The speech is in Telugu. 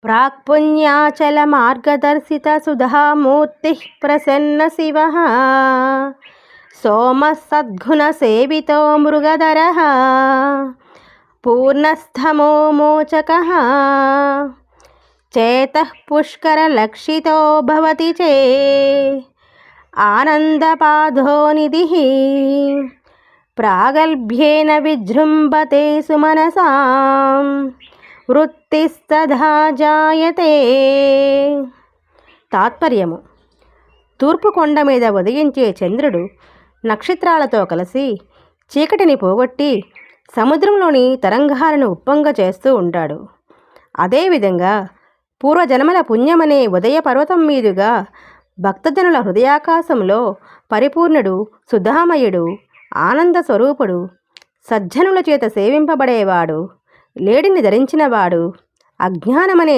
ప్రాక్పుణ్యాచలమార్గదర్శితసుధామూర్తిः ప్రసన్నశివः సోమः సద్గుణసేవితో మృగధరः పూర్ణస్థమోమోచకः చేతః పుష్కరలక్షితో భవతి చే ఆనందపాధోనిధిः ప్రాగల్భ్యేన విజృంభతే సుమనసాం వృత్తిస్తథా జాయతే. తాత్పర్యము: తూర్పు కొండ మీద ఉదయించే చంద్రుడు నక్షత్రాలతో కలిసి చీకటిని పోగొట్టి సముద్రంలోని తరంగాలను ఉప్పొంగ చేస్తూ ఉంటాడు. అదేవిధంగా పూర్వజన్మల పుణ్యమనే ఉదయ పర్వతం మీదుగా భక్తజనుల హృదయాకాశంలో పరిపూర్ణుడు, సుధామయుడు, ఆనంద స్వరూపుడు, సజ్జనుల చేత సేవింపబడేవాడు, లేడిని ధరించినవాడు, అజ్ఞానమనే